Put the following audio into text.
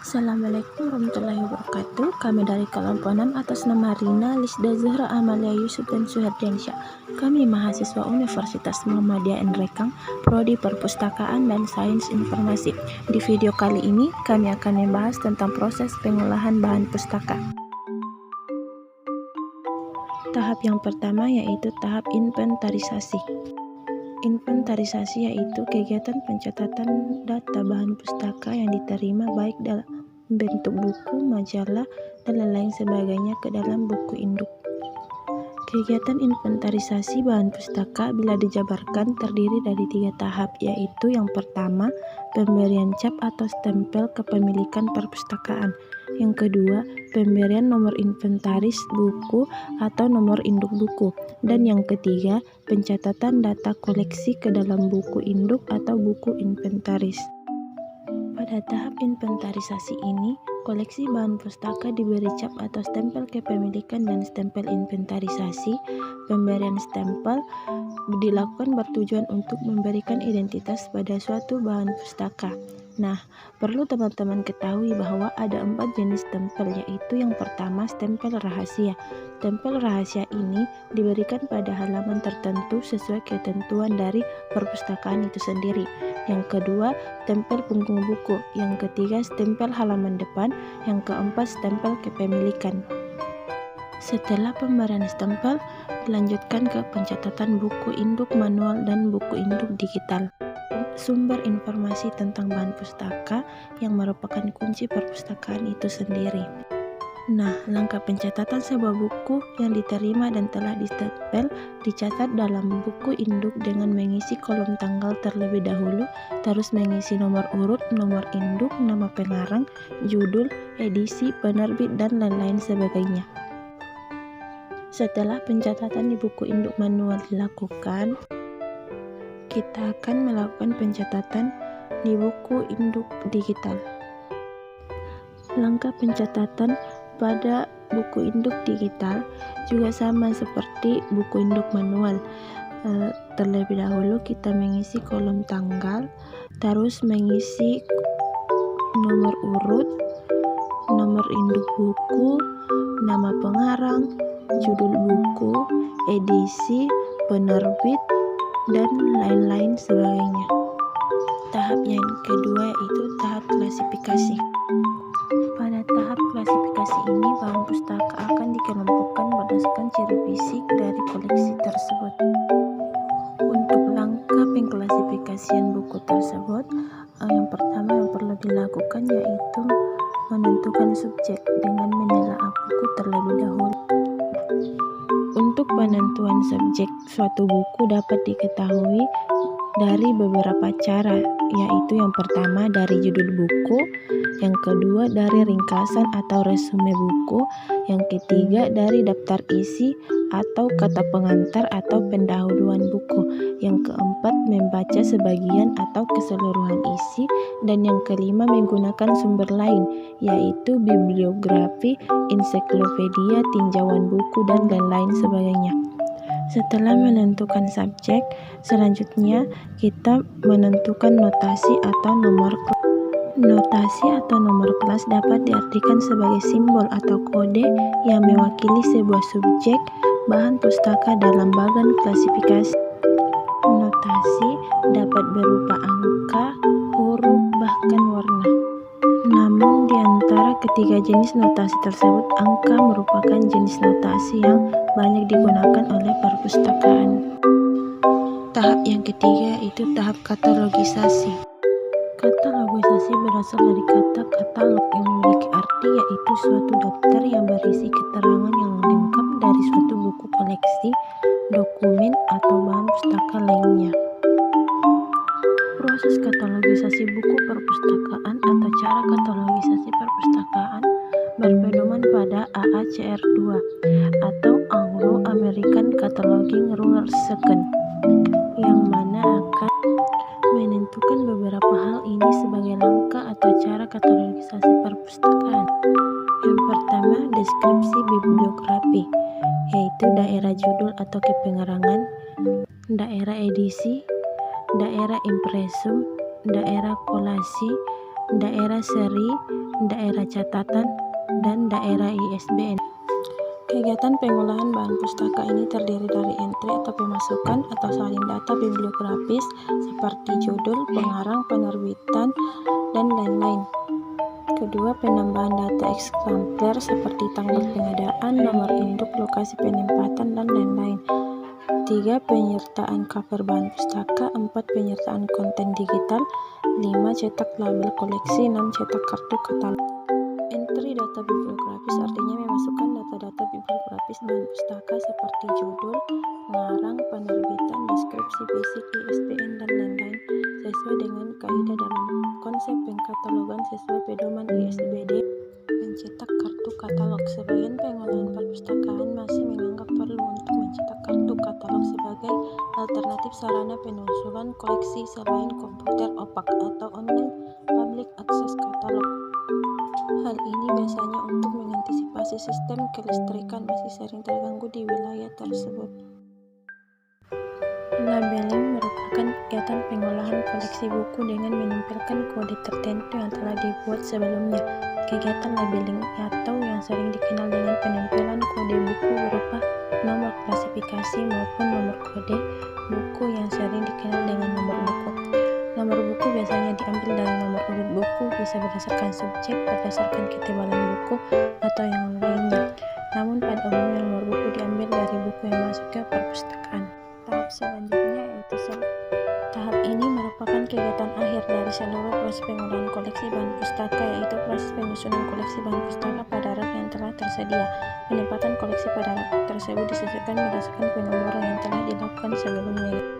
Assalamualaikum warahmatullahi wabarakatuh. Kami dari kelompok 6 atas nama Rina, Lisda Zuhra, Amalia Yusuf, dan Suhardiansyah. Kami mahasiswa Universitas Muhammadiyah Nrekang, Prodi Perpustakaan dan Sains Informasi. Di video kali ini, kami akan membahas tentang proses pengolahan bahan pustaka. Tahap yang pertama yaitu tahap inventarisasi. Inventarisasi yaitu kegiatan pencatatan data bahan pustaka yang diterima baik dalam bentuk buku, majalah, dan lain sebagainya ke dalam buku induk. Kegiatan inventarisasi bahan pustaka bila dijabarkan terdiri dari 3 tahap, yaitu yang pertama, pemberian cap atau stempel kepemilikan perpustakaan. Yang kedua, pemberian nomor inventaris buku atau nomor induk buku. Dan yang ketiga, pencatatan data koleksi ke dalam buku induk atau buku inventaris. Pada tahap inventarisasi ini, koleksi bahan pustaka diberi cap atau stempel kepemilikan dan stempel inventarisasi. Pemberian stempel dilakukan bertujuan untuk memberikan identitas pada suatu bahan pustaka. Nah, perlu teman-teman ketahui bahwa ada 4 jenis stempel, yaitu yang pertama, stempel rahasia. Stempel rahasia ini diberikan pada halaman tertentu sesuai ketentuan dari perpustakaan itu sendiri. Yang kedua, stempel punggung buku. Yang ketiga, stempel halaman depan. Yang keempat, stempel kepemilikan. Setelah pemberian stempel, dilanjutkan ke pencatatan buku induk manual dan buku induk digital. Sumber informasi tentang bahan pustaka yang merupakan kunci perpustakaan itu sendiri. Nah, langkah pencatatan sebuah buku yang diterima dan telah distempel dicatat dalam buku induk dengan mengisi kolom tanggal terlebih dahulu, terus mengisi nomor urut, nomor induk, nama pengarang, judul, edisi, penerbit, dan lain-lain sebagainya. Setelah pencatatan di buku induk manual dilakukan, kita akan melakukan pencatatan di buku induk digital. Langkah pencatatan pada buku induk digital juga sama seperti buku induk manual. Terlebih dahulu kita mengisi kolom tanggal, terus mengisi nomor urut, nomor induk buku, nama pengarang, judul buku, edisi, penerbit, dan lain-lain sebagainya. Tahap yang kedua yaitu tahap klasifikasi. Pada tahap klasifikasi ini, bahan pustaka akan dikelompokkan berdasarkan ciri fisik dari koleksi tersebut. Untuk langkah pengklasifikasian buku tersebut, yang pertama yang perlu dilakukan yaitu menentukan subjek dengan menelaah buku terlebih dahulu. Untuk penentuan subjek suatu buku dapat diketahui dari beberapa cara, yaitu yang pertama dari judul buku, yang kedua dari ringkasan atau resume buku, yang ketiga dari daftar isi atau kata pengantar atau pendahuluan buku, yang keempat membaca sebagian atau keseluruhan isi, dan yang kelima menggunakan sumber lain, yaitu bibliografi, ensiklopedia, tinjauan buku, dan lain-lain sebagainya. Setelah menentukan subjek, selanjutnya kita menentukan notasi atau nomor kelas. Notasi atau nomor kelas dapat diartikan sebagai simbol atau kode yang mewakili sebuah subjek bahan pustaka dalam bagan klasifikasi. Notasi dapat berupa angka, huruf, bahkan warna. Namun di antara ketiga jenis notasi tersebut, angka merupakan jenis notasi yang banyak digunakan oleh perpustakaan. Tahap yang ketiga itu tahap katalogisasi. Katalogisasi berasal dari kata katalog yang memiliki arti yaitu suatu daftar yang berisi keterangan yang lengkap dari suatu buku koleksi, dokumen, atau bahan pustaka lainnya. Proses katalogisasi buku perpustakaan atau cara katalogisasi perpustakaan berpedoman pada AACR2 atau Anglo-American Cataloging Rules Second, yang mana akan menentukan beberapa hal ini sebagai langkah atau cara katalogisasi perpustakaan. Yang pertama, deskripsi bibliografi, yaitu daerah judul atau kepengerangan, daerah edisi, daerah impresum, daerah kolasi, daerah seri, daerah catatan, dan daerah ISBN. Kegiatan pengolahan bahan pustaka ini terdiri dari entry atau pemasukan atau salin data bibliografis seperti judul, pengarang, penerbitan, dan lain-lain. Kedua, penambahan data eksemplar seperti tanggal pengadaan, nomor induk, lokasi penempatan, dan lain-lain. 3. Penyertaan cover bahan pustaka. 4. Penyertaan konten digital. 5. Cetak label koleksi. 6. Cetak kartu katalog. Entry data bibliografis artinya memasukkan data-data bibliografis bahan pustaka seperti judul, pengarang, penerbitan, deskripsi fisik, ISBN, dan lain-lain sesuai dengan kaidah dalam konsep pengkatalogan sesuai pedoman ISBD. Mencetak kartu katalog. Sebagian pengolahan perpustakaan masih menganggap perlu untuk mencetak kartu katalog sebagai alternatif sarana penelusuran koleksi selain komputer opak atau online public access katalog. Hal ini biasanya untuk mengantisipasi sistem kelistrikan masih sering terganggu di wilayah tersebut. Labeling merupakan kegiatan pengolahan koleksi buku dengan menempelkan kode tertentu yang telah dibuat sebelumnya. Kegiatan labeling atau yang sering dikenal dengan penempelan kode buku berupa nomor klasifikasi maupun nomor kode buku yang sering dikenal dengan nomor buku. Nomor buku biasanya diambil dari nomor urut buku, bisa berdasarkan subjek, berdasarkan ketebalan buku, atau yang lainnya. Namun pada umumnya nomor buku diambil dari buku yang masuk ke perpustakaan. Tahap selanjutnya yaitu tahap ini merupakan kegiatan akhir dari seluruh proses pengolahan koleksi bahan pustaka, yaitu proses penyusunan koleksi bahan pustaka pada rak yang telah tersedia. Penempatan koleksi pada rak tersebut disesuaikan berdasarkan penomoran yang telah dilakukan sebelumnya.